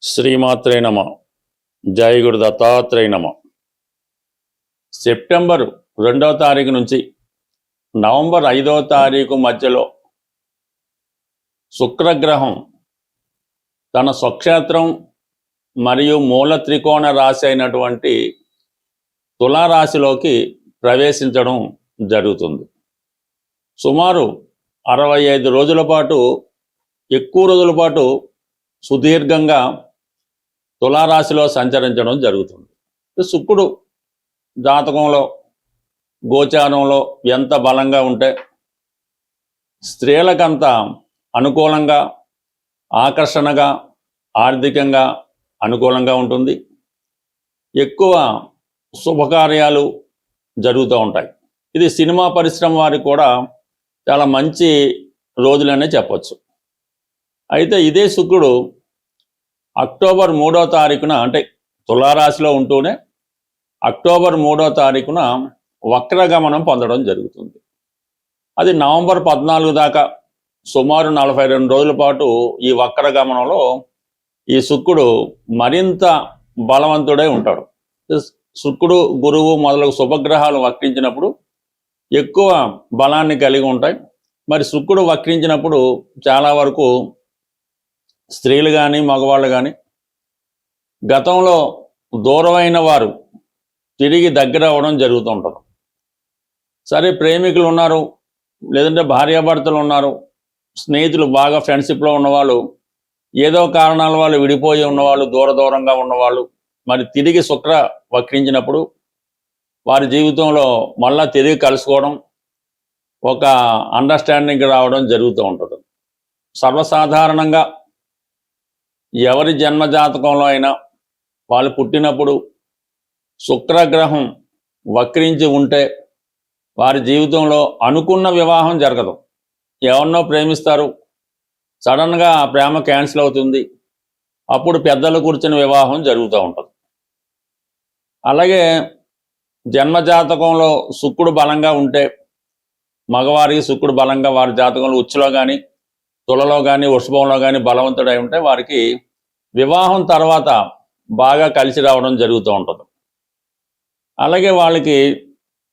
శ్రీమాత్రే నమ. జై గురు దత్తాత్రేయ నమ. సెప్టెంబర్ 2వ తారీఖు నుంచి నవంబర్ 5వ తారీఖు మధ్యలో శుక్రగ్రహం తన స్వక్షేత్రం మరియు మూల త్రికోణ రాశి అయినటువంటి తులారాశిలోకి ప్రవేశించడం జరుగుతుంది. సుమారు 65 రోజుల పాటు, ఎక్కువ రోజుల పాటు సుదీర్ఘంగా తులారాశిలో సంచరించడం జరుగుతుంది. శుక్రుడు జాతకంలో గోచారంలో ఎంత బలంగా ఉంటే స్త్రీలకంత అనుకూలంగా, ఆకర్షణగా, ఆర్థికంగా అనుకూలంగా ఉంటుంది. ఎక్కువ శుభకార్యాలు జరుగుతూ ఉంటాయి. ఇది సినిమా పరిశ్రమ వారికి కూడా చాలా మంచి రోజులనే చెప్పచ్చు. అయితే ఇదే శుక్రుడు అక్టోబర్ 3వ తారీఖున, అంటే తులారాశిలో ఉంటూనే అక్టోబర్ 3వ తారీఖున వక్రగమనం పొందడం జరుగుతుంది. అది నవంబర్ 14 దాకా సుమారు 42 రోజుల పాటు ఈ వక్రగమనంలో ఈ శుక్రుడు మరింత బలవంతుడై ఉంటాడు. శుక్రుడు, గురువు మొదలగు శుభగ్రహాలు వక్రించినప్పుడు ఎక్కువ బలాన్ని కలిగి ఉంటాయి. మరి శుక్రుడు వక్రించినప్పుడు చాలా వరకు స్త్రీలు కానీ మగవాళ్ళు కానీ గతంలో దూరమైన వారు తిరిగి దగ్గర అవ్వడం జరుగుతూ ఉంటుంది. సరే, ప్రేమికులు ఉన్నారు, లేదంటే భార్యాభర్తలు ఉన్నారు, స్నేహితులు బాగా ఫ్రెండ్షిప్లో ఉన్నవాళ్ళు, ఏదో కారణాల వాళ్ళు విడిపోయి ఉన్నవాళ్ళు, దూరంగా ఉన్నవాళ్ళు మరి తిరిగి శుక్ర వక్రించినప్పుడు వారి జీవితంలో మళ్ళా తిరిగి కలుసుకోవడం, ఒక అండర్స్టాండింగ్ రావడం జరుగుతూ ఉంటుంది. సర్వసాధారణంగా ఎవరి జన్మజాతకంలో అయినా వాళ్ళు పుట్టినప్పుడు శుక్రగ్రహం వక్రించి ఉంటే వారి జీవితంలో అనుకున్న వివాహం జరగదు. ఎవరినో ప్రేమిస్తారు, సడన్గా ఆ ప్రేమ క్యాన్సిల్ అవుతుంది, అప్పుడు పెద్దలు కూర్చుని వివాహం జరుగుతూ ఉంటుంది. అలాగే జన్మజాతకంలో శుక్రుడు బలంగా ఉంటే, మగవారికి శుక్రుడు బలంగా వారి జాతకంలో ఉచ్చులో కానీ, తులలో కానీ, వృషభంలో కానీ బలవంతుడై ఉంటే వారికి వివాహం తర్వాత బాగా కలిసి రావడం జరుగుతూ ఉంటుంది. అలాగే వాళ్ళకి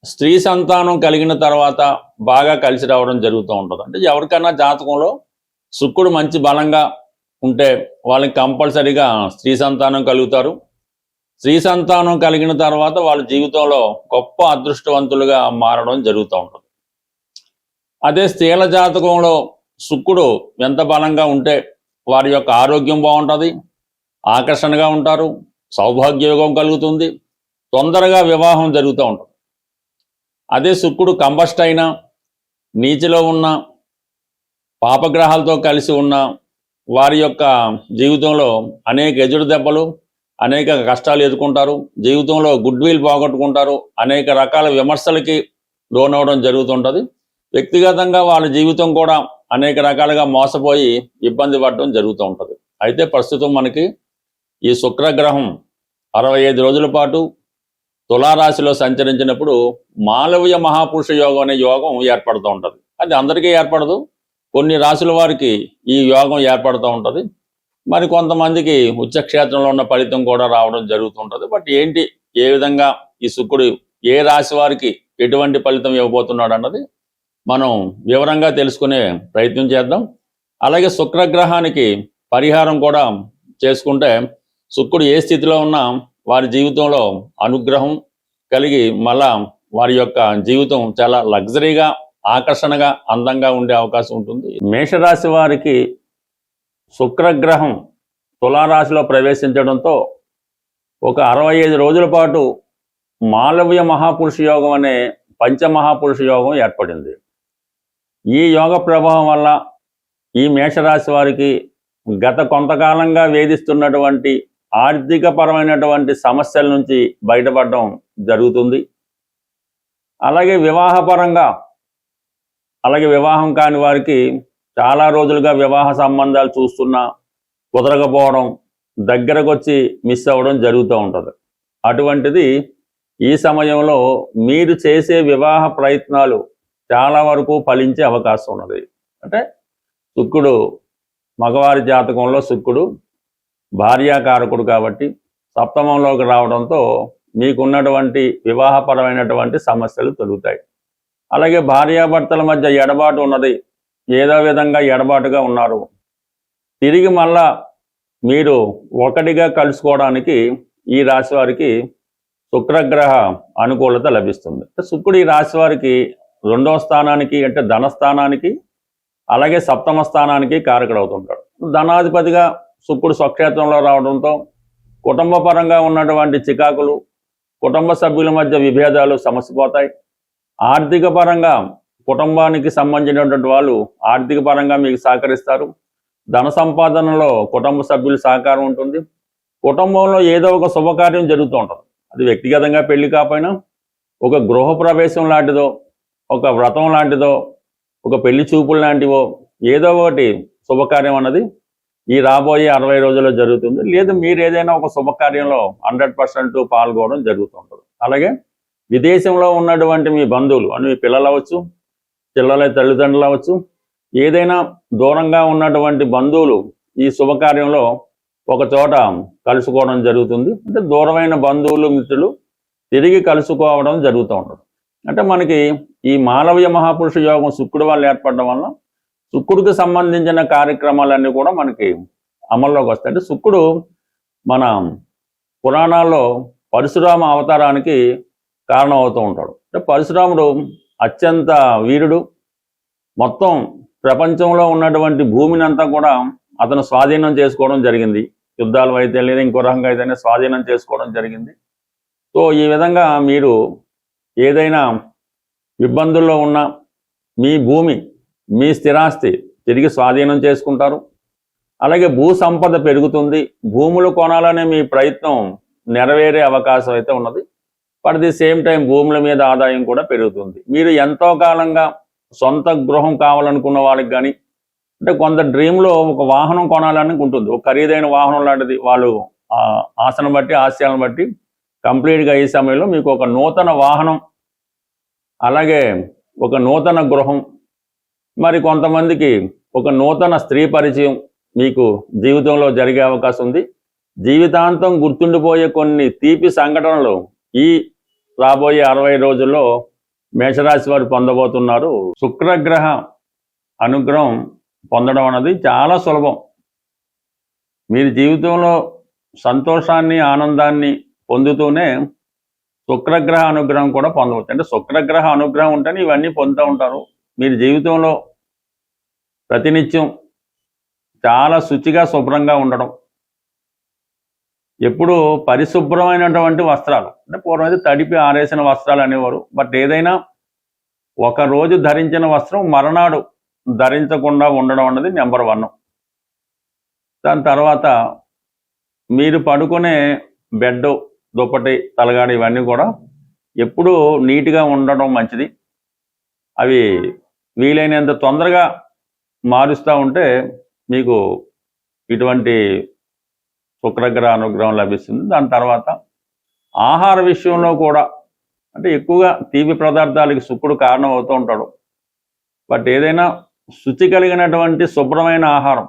స్త్రీ సంతానం కలిగిన తర్వాత బాగా కలిసి రావడం జరుగుతూ ఉంటుంది. అంటే ఎవరికైనా జాతకంలో శుక్రుడు మంచి బలంగా ఉంటే వాళ్ళకి కంపల్సరీగా స్త్రీ సంతానం కలుగుతారు. స్త్రీ సంతానం కలిగిన తర్వాత వాళ్ళ జీవితంలో గొప్ప అదృష్టవంతులుగా మారడం జరుగుతూ ఉంటుంది. అదే స్త్రీల జాతకంలో శుక్రుడు ఎంత బలంగా ఉంటే వారి యొక్క ఆరోగ్యం బాగుంటుంది, ఆకర్షణగా ఉంటారు, సౌభాగ్యయోగం కలుగుతుంది, తొందరగా వివాహం జరుగుతూ ఉంటుంది. అదే శుక్రుడు కంబస్ట్ అయినా, నీచలో ఉన్న, పాపగ్రహాలతో కలిసి ఉన్న వారి యొక్క జీవితంలో అనేక ఎదురు దెబ్బలు, అనేక కష్టాలు ఎదుర్కొంటారు, జీవితంలో గుడ్ విల్ పోగొట్టుకుంటారు, అనేక రకాల విమర్శలకి లోనవడం జరుగుతుంటుంది. వ్యక్తిగతంగా వాళ్ళ జీవితం కూడా అనేక రకాలుగా మోసపోయి ఇబ్బంది పడడం జరుగుతూ ఉంటుంది. అయితే ప్రస్తుతం మనకి ఈ శుక్రగ్రహం 65 రోజుల పాటు తులారాశిలో సంచరించినప్పుడు మాలవ్య మహాపురుష యోగం అనే యోగం ఏర్పడుతూ ఉంటుంది. అది అందరికీ ఏర్పడదు, కొన్ని రాశుల వారికి ఈ యోగం ఏర్పడుతూ ఉంటుంది. మరి కొంతమందికి ఉచ్చక్షేత్రంలో ఉన్న ఫలితం కూడా రావడం జరుగుతుంటుంది. బట్ ఏంటి, ఏ విధంగా ఈ శుక్రుడు ఏ రాశి వారికి ఎటువంటి ఫలితం ఇవ్వబోతున్నాడు అన్నది మనం వివరంగా తెలుసుకునే ప్రయత్నం చేద్దాం. అలాగే శుక్రగ్రహానికి పరిహారం కూడా చేసుకుంటే శుక్రుడు ఏ స్థితిలో ఉన్నా వారి జీవితంలో అనుగ్రహం కలిగి మళ్ళా వారి యొక్క జీవితం చాలా లగ్జరీగా, ఆకర్షణగా, అందంగా ఉండే అవకాశం ఉంటుంది. మేషరాశి వారికి శుక్రగ్రహం తులారాశిలో ప్రవేశించడంతో ఒక 65 రోజుల పాటు మాలవ్య మహాపురుష యోగం అనే పంచమహాపురుష యోగం ఏర్పడింది. ఈ యోగ ప్రభావం వల్ల ఈ మేషరాశి వారికి గత కొంతకాలంగా వేధిస్తున్నటువంటి ఆర్థికపరమైనటువంటి సమస్యల నుంచి బయటపడడం జరుగుతుంది. అలాగే వివాహపరంగా, అలాగే వివాహం కాని వారికి చాలా రోజులుగా వివాహ సంబంధాలు చూస్తున్నా కుదరకపోవడం, దగ్గరకు వచ్చి మిస్ అవ్వడం జరుగుతూ ఉంటుంది. అటువంటిది ఈ సమయంలో మీరు చేసే వివాహ ప్రయత్నాలు చాలా వరకు ఫలించే అవకాశం ఉన్నది. అంటే శుక్రుడు మగవారి జాతకంలో శుక్రుడు భార్యాకారకుడు కాబట్టి సప్తమంలోకి రావడంతో మీకున్నటువంటి వివాహపరమైనటువంటి సమస్యలు తొలుగుతాయి. అలాగే భార్యాభర్తల మధ్య ఎడబాటు ఉన్నది, ఏదో విధంగా ఎడబాటుగా ఉన్నారు, తిరిగి మళ్ళా మీరు ఒకటిగా కలుసుకోవడానికి ఈ రాశి వారికి శుక్రగ్రహ అనుకూలత లభిస్తుంది. శుక్రుడు ఈ రాశి వారికి 2వ స్థానానికి అంటే ధనస్థానానికి అలాగే సప్తమ స్థానానికి కారకుడవుతుంటాడు. ధనాధిపతిగా శుక్రుడు స్వక్షేత్రంలో రావడంతో కుటుంబ పరంగా ఉన్నటువంటి చికాకులు, కుటుంబ సభ్యుల మధ్య విభేదాలు సమసిపోతాయి. ఆర్థిక పరంగా కుటుంబానికి సంబంధించినటువంటి వాళ్ళు ఆర్థిక పరంగా మీకు సహకరిస్తారు. ధన సంపాదనలో కుటుంబ సభ్యుల సహకారం ఉంటుంది. కుటుంబంలో ఏదో ఒక శుభకార్యం జరుగుతూ ఉంటుంది. అది వ్యక్తిగతంగా పెళ్లి కాకపోయినా ఒక గృహప్రవేశం లాంటిదో, ఒక వ్రతం లాంటిదో, ఒక పెళ్లి చూపులు లాంటివో ఏదో ఒకటి శుభకార్యం అన్నది ఈ రాబోయే 60 రోజుల్లో జరుగుతుంది. లేదు మీరు ఏదైనా ఒక శుభకార్యంలో 100% పాల్గొనడం జరుగుతుంటుంది. అలాగే విదేశంలో ఉన్నటువంటి మీ బంధువులు అని మీ పిల్లలు అవ్వచ్చు, పిల్లల తల్లిదండ్రులు అవ్వచ్చు, ఏదైనా దూరంగా ఉన్నటువంటి బంధువులు ఈ శుభకార్యంలో ఒక చోట కలుసుకోవడం జరుగుతుంది. అంటే దూరమైన బంధువులు మిత్రులు తిరిగి కలుసుకోవడం జరుగుతూ ఉంటుంది. అంటే మనకి ఈ మాలవ్య మహాపురుష యోగం శుక్రుడు వల్ల ఏర్పడడం వల్ల శుక్రుడికి సంబంధించిన కార్యక్రమాలన్నీ కూడా మనకి అమల్లోకి వస్తాయి. అంటే శుక్రుడు మన పురాణాల్లో పరశురామ అవతారానికి కారణం అవుతూ ఉంటాడు. అంటే పరశురాముడు అత్యంత వీరుడు. మొత్తం ప్రపంచంలో ఉన్నటువంటి భూమిని అంతా కూడా అతను స్వాధీనం చేసుకోవడం జరిగింది. యుద్ధాలు అయితే లేదా ఇంకో రకంగా అయితేనే స్వాధీనం చేసుకోవడం జరిగింది. సో ఈ విధంగా మీరు ఏదైనా ఇబ్బందుల్లో ఉన్న మీ భూమి, మీ స్థిరాస్తి తిరిగి స్వాధీనం చేసుకుంటారు. అలాగే భూ సంపద పెరుగుతుంది. భూములు కొనాలనే మీ ప్రయత్నం నెరవేరే అవకాశం అయితే ఉన్నది. బట్ ది సేమ్ టైం భూముల మీద ఆదాయం కూడా పెరుగుతుంది. మీరు ఎంతో కాలంగా సొంత గృహం కావాలనుకున్న వాళ్ళకి కానీ, అంటే కొంత డ్రీమ్లో ఒక వాహనం కొనాలని ఉంటుంది, ఒక ఖరీదైన వాహనం లాంటిది. వాళ్ళు ఆశను బట్టి ఆశయాలను బట్టి కంప్లీట్గా ఈ సమయంలో మీకు ఒక నూతన వాహనం, అలాగే ఒక నూతన గృహం, మరి కొంతమందికి ఒక నూతన స్త్రీ పరిచయం మీకు జీవితంలో జరిగే అవకాశం ఉంది. జీవితాంతం గుర్తుండిపోయే కొన్ని తీపి సంఘటనలు ఈ రాబోయే 60 రోజుల్లో మేషరాశి వారు పొందబోతున్నారు. శుక్రగ్రహ అనుగ్రహం పొందడం అన్నది చాలా సులభం. మీరు జీవితంలో సంతోషాన్ని, ఆనందాన్ని పొందుతూనే శుక్రగ్రహ అనుగ్రహం కూడా పొందవచ్చు. అంటే శుక్రగ్రహ అనుగ్రహం ఉంటేనే ఇవన్నీ పొందుతూ ఉంటారు. మీరు జీవితంలో ప్రతినిత్యం చాలా శుచిగా, శుభ్రంగా ఉండడం, ఎప్పుడు పరిశుభ్రమైనటువంటి వస్త్రాలు, అంటే పూర్వం అయితే తడిపి ఆరేసిన వస్త్రాలు అనేవారు. బట్ ఏదైనా ఒక రోజు ధరించిన వస్త్రం మరునాడు ధరించకుండా ఉండడం అన్నది నెంబర్ 1. దాని తర్వాత మీరు పడుకునే బెడ్, దుప్పటి, తలగాడు ఇవన్నీ కూడా ఎప్పుడూ నీట్గా ఉండడం మంచిది. అవి వీలైనంత తొందరగా మారుస్తూ ఉంటే మీకు ఇటువంటి శుక్రగ్రహ అనుగ్రహం లభిస్తుంది. దాని తర్వాత ఆహార విషయంలో కూడా, అంటే ఎక్కువగా తీపి పదార్థాలకి శుక్రుడు కారణం అవుతూ ఉంటాడు. బట్ ఏదైనా శుచి కలిగినటువంటి శుభ్రమైన ఆహారం,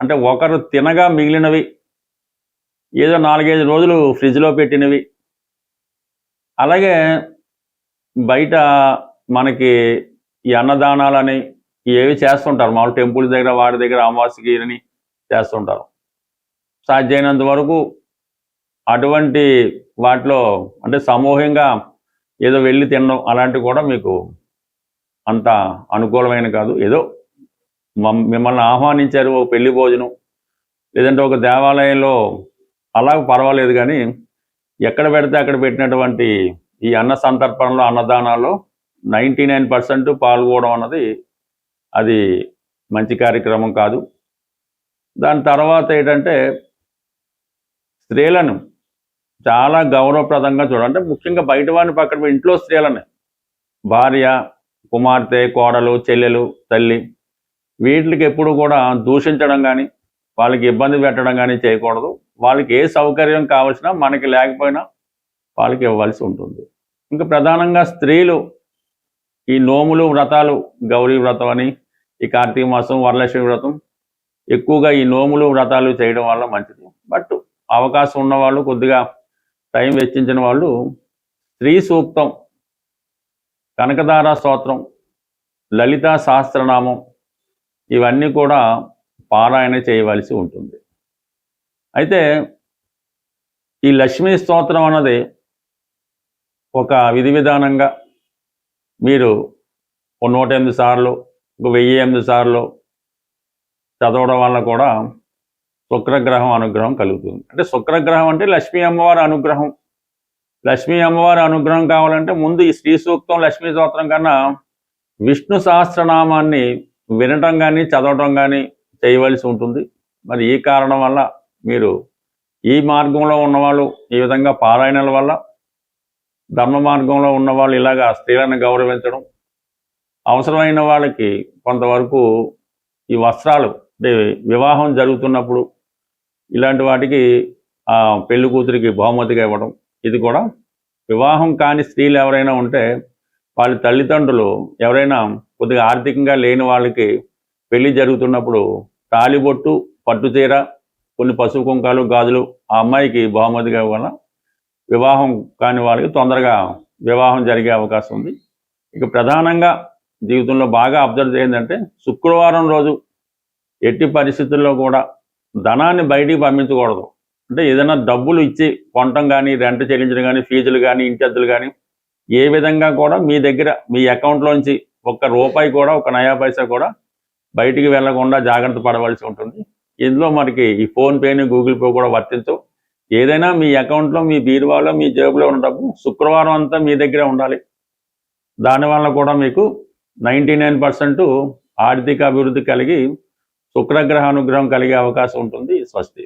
అంటే ఒకరు తినగా మిగిలినవి, ఏదో 4-5 రోజులు ఫ్రిడ్జ్లో పెట్టినవి, అలాగే బయట మనకి ఈ అన్నదానాలని ఏవి చేస్తుంటారు, మామూలు టెంపుల్స్ దగ్గర వారి దగ్గర అమావాస్యకి అని చేస్తుంటారు. సాధ్యమైనంత వరకు అటువంటి వాటిలో, అంటే సమూహంగా ఏదో వెళ్ళి తినడం అలాంటివి కూడా మీకు అంత అనుకూలమైన కాదు. ఏదో మిమ్మల్ని ఆహ్వానించారు ఒక పెళ్లి భోజనం, లేదంటే ఒక దేవాలయంలో, అలా పర్వాలేదు. కానీ ఎక్కడ పెడితే అక్కడ పెట్టినటువంటి ఈ అన్న సంతర్పణలో, అన్నదానాల్లో 99% పాల్గొనడం అన్నది అది మంచి కార్యక్రమం కాదు. దాని తర్వాత ఏంటంటే స్త్రీలను చాలా గౌరవప్రదంగా చూడాలంటే, ముఖ్యంగా బయట వారిని పక్కన ఇంట్లో స్త్రీలని, భార్య, కుమార్తె, కోడలు, చెల్లెలు, తల్లి, వీటికి ఎప్పుడు కూడా దూషించడం కానీ, వాళ్ళకి ఇబ్బంది పెట్టడం కానీ చేయకూడదు. వాళ్ళకి ఏ సౌకర్యం కావాల్సినా మనకి లేకపోయినా వాళ్ళకి ఇవ్వాల్సి ఉంటుంది. ఇంకా ప్రధానంగా స్త్రీలు ఈ నోములు, వ్రతాలు, గౌరీ వ్రతం అని, ఈ కార్తీక మాసం, వరలక్ష్మి వ్రతం, ఎక్కువగా ఈ నోములు, వ్రతాలు చేయడం వల్ల మంచిది. బట్ అవకాశం ఉన్నవాళ్ళు, కొద్దిగా టైం వెచ్చించిన వాళ్ళు శ్రీ సూక్తం, కనకదార స్తోత్రం, లలితా సహస్రనామం ఇవన్నీ కూడా పారాయణ చేయవలసి ఉంటుంది. అయితే ఈ లక్ష్మీ స్తోత్రం అన్నది ఒక విధి విధానంగా మీరు 108 సార్లు, 1008 సార్లు చదవడం వల్ల కూడా శుక్రగ్రహం అనుగ్రహం కలుగుతుంది. అంటే శుక్రగ్రహం అంటే లక్ష్మీ అమ్మవారి అనుగ్రహం. లక్ష్మీ అమ్మవారి అనుగ్రహం కావాలంటే ముందు ఈ శ్రీ సూక్తం, లక్ష్మీ స్తోత్రం కన్నా విష్ణు సహస్రనామాన్ని వినటం కానీ చదవటం కానీ చేయవలసి ఉంటుంది. మరి ఈ కారణం వల్ల మీరు ఈ మార్గంలో ఉన్నవాళ్ళు ఈ విధంగా పారాయణల వల్ల, ధర్మ మార్గంలో ఉన్నవాళ్ళు ఇలాగా స్త్రీలను గౌరవించడం, అవసరమైన వాళ్ళకి కొంతవరకు ఈ వస్త్రాలు అంటే వివాహం జరుగుతున్నప్పుడు ఇలాంటి వాటికి పెళ్లి కూతురికి బహుమతిగా ఇవ్వడం, ఇది కూడా వివాహం కాని స్త్రీలు ఎవరైనా ఉంటే వాళ్ళ తల్లిదండ్రులు ఎవరైనా కొద్దిగా ఆర్థికంగా లేని వాళ్ళకి పెళ్లి జరుగుతున్నప్పుడు తాళిబొట్టు, పట్టుచీర, కొన్ని పసుపు కుంకాలు, గాజులు ఆ అమ్మాయికి బహుమతిగా ఇవ్వడం వివాహం కాని వాళ్ళకి తొందరగా వివాహం జరిగే అవకాశం ఉంది. ఇక ప్రధానంగా జీవితంలో బాగా అబ్జర్వ్ చేయండి, శుక్రవారం రోజు ఎట్టి పరిస్థితుల్లో కూడా ధనాన్ని బయటికి పంపించకూడదు. అంటే ఏదైనా డబ్బులు ఇచ్చి కొనటం కానీ, రెంట్ చెల్లించడం కానీ, ఫీజులు కానీ, ఇంటి అద్దెలు కానీ ఏ విధంగా కూడా మీ దగ్గర మీ అకౌంట్లోంచి ఒక్క రూపాయి కూడా, ఒక నయా పైసా కూడా బయటికి వెళ్లకుండా జాగ్రత్త పడవలసి ఉంటుంది. ఇందులో మనకి ఈ ఫోన్పేని, గూగుల్ పే కూడా వర్తించవు. ఏదైనా మీ అకౌంట్లో, మీ బీరువాలో, మీ జేబులో ఉన్న డబ్బు శుక్రవారం అంతా మీ దగ్గరే ఉండాలి. దానివల్ల కూడా మీకు 99% ఆర్థిక అభివృద్ధి కలిగి శుక్రగ్రహ అనుగ్రహం కలిగే అవకాశం ఉంటుంది. స్వస్తి.